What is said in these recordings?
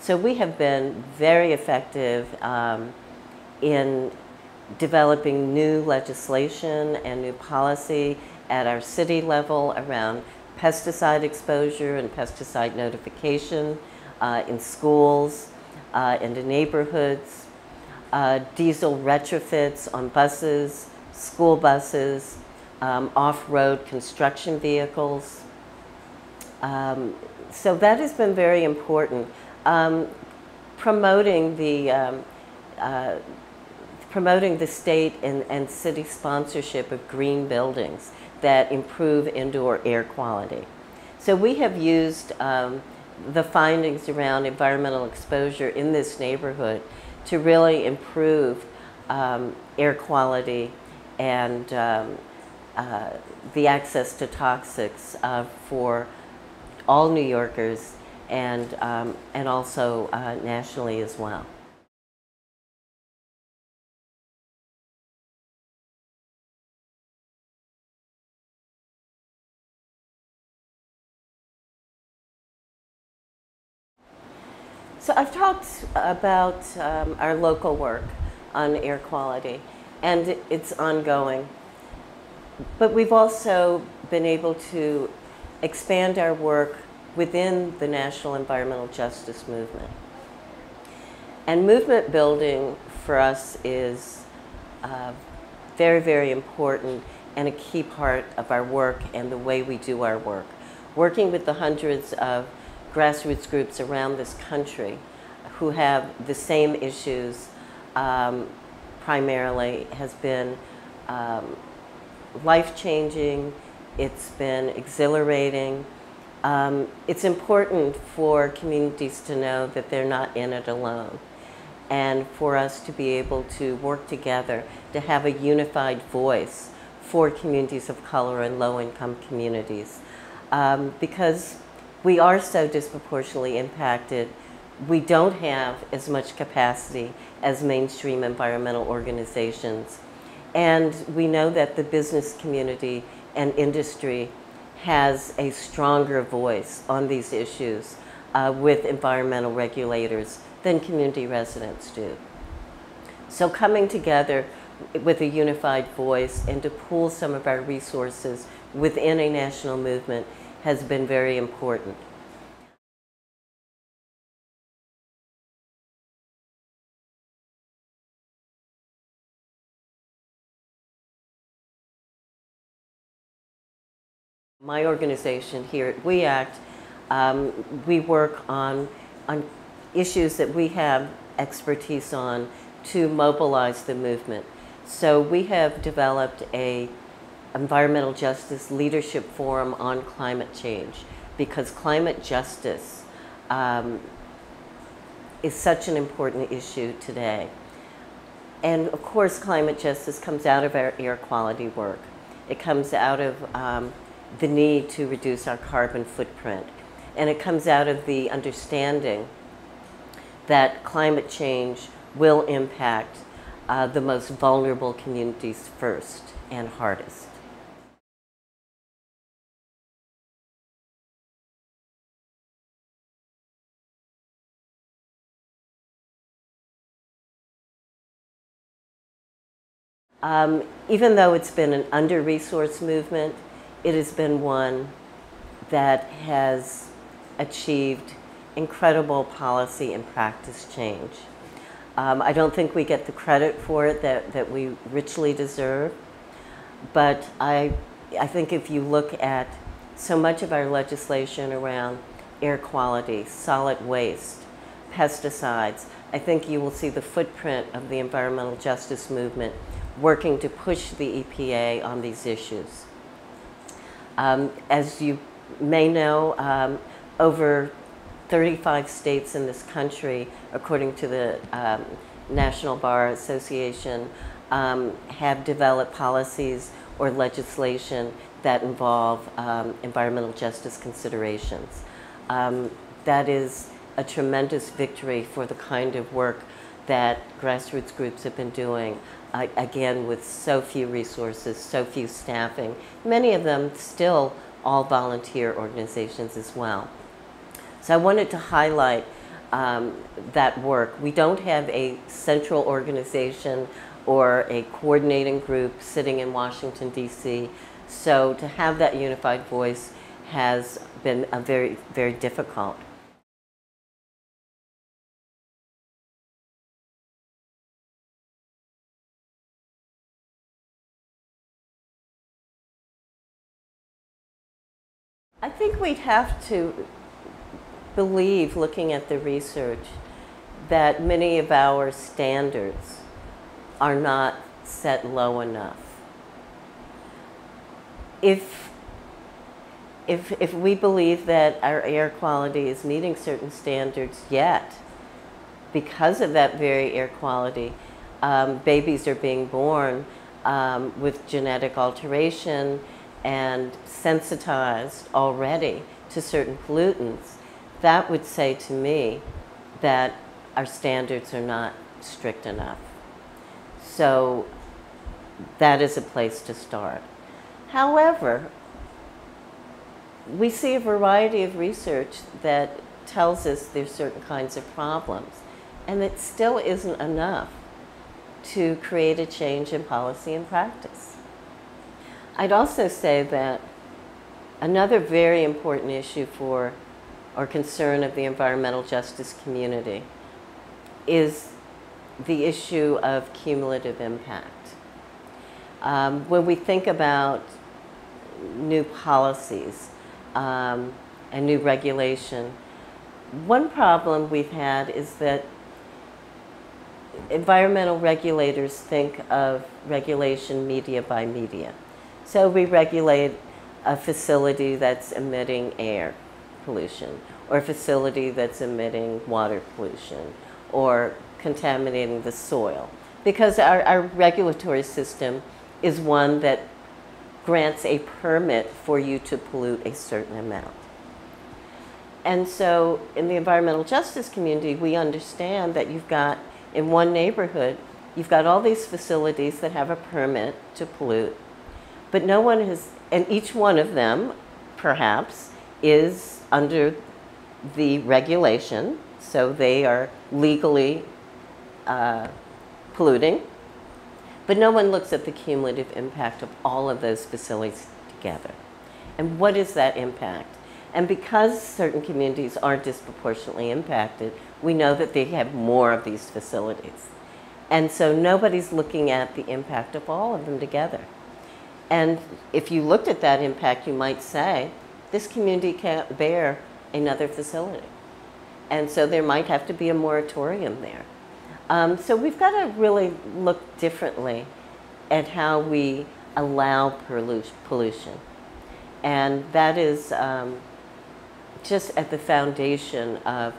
So we have been very effective in developing new legislation and new policy at our city level around pesticide exposure and pesticide notification in schools and in neighborhoods, diesel retrofits on buses, school buses, off-road construction vehicles. So that has been very important. Promoting the state and city sponsorship of green buildings that improve indoor air quality. So we have used the findings around environmental exposure in this neighborhood to really improve air quality and the access to toxics for all New Yorkers and also nationally as well. So I've talked about our local work on air quality, and it's ongoing. But we've also been able to expand our work within the national environmental justice movement. And movement building for us is very, very important and a key part of our work and the way we do our work. Working with the hundreds of grassroots groups around this country who have the same issues primarily has been life-changing. It's been exhilarating. It's important for communities to know that they're not in it alone, and for us to be able to work together to have a unified voice for communities of color and low-income communities. Because we are so disproportionately impacted, we don't have as much capacity as mainstream environmental organizations. And we know that the business community and industry has a stronger voice on these issues with environmental regulators than community residents do. So coming together with a unified voice and to pool some of our resources within a national movement has been very important. My organization here at We Act, we work on issues that we have expertise on to mobilize the movement. So we have developed a environmental justice leadership forum on climate change because climate justice is such an important issue today. And of course, climate justice comes out of our air quality work. It comes out of the need to reduce our carbon footprint. And it comes out of the understanding that climate change will impact the most vulnerable communities first and hardest. Even though it's been an under-resourced movement, it has been one that has achieved incredible policy and practice change. I don't think we get the credit for it that we richly deserve, but I think if you look at so much of our legislation around air quality, solid waste, pesticides, I think you will see the footprint of the environmental justice movement working to push the EPA on these issues. As you may know, over 35 states in this country, according to the National Bar Association, have developed policies or legislation that involve environmental justice considerations. That is a tremendous victory for the kind of work that grassroots groups have been doing, again, with so few resources, so few staffing, many of them still all volunteer organizations as well. So I wanted to highlight that work. We don't have a central organization or a coordinating group sitting in Washington, D.C. So to have that unified voice has been a very, very difficult. I think we'd have to believe, looking at the research, that many of our standards are not set low enough. If we believe that our air quality is meeting certain standards yet, because of that very air quality, babies are being born with genetic alteration and sensitized already to certain pollutants, that would say to me that our standards are not strict enough. So that is a place to start. However, we see a variety of research that tells us there's certain kinds of problems, and it still isn't enough to create a change in policy and practice. I'd also say that another very important issue for or concern of the environmental justice community is the issue of cumulative impact. When we think about new policies and new regulation, one problem we've had is that environmental regulators think of regulation media by media. So we regulate a facility that's emitting air pollution, or a facility that's emitting water pollution, or contaminating the soil. Because our regulatory system is one that grants a permit for you to pollute a certain amount. And so in the environmental justice community, we understand that you've got, in one neighborhood, you've got all these facilities that have a permit to pollute, but no one has, and each one of them, perhaps, is under the regulation, so they are legally polluting, but no one looks at the cumulative impact of all of those facilities together. And what is that impact? And because certain communities are disproportionately impacted, we know that they have more of these facilities. And so nobody's looking at the impact of all of them together. And if you looked at that impact, you might say, this community can't bear another facility. And so there might have to be a moratorium there. So we've got to really look differently at how we allow pollution. And that is just at the foundation of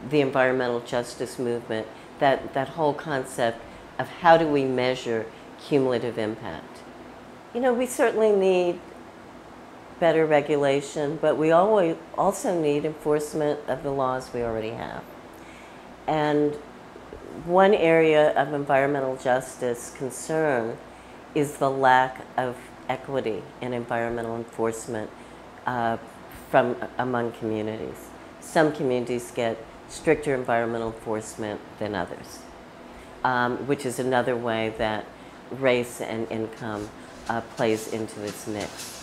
the environmental justice movement, that whole concept of how do we measure cumulative impact. You know, we certainly need better regulation, but we also need enforcement of the laws we already have. And one area of environmental justice concern is the lack of equity in environmental enforcement from among communities. Some communities get stricter environmental enforcement than others, which is another way that race and income plays into this mix.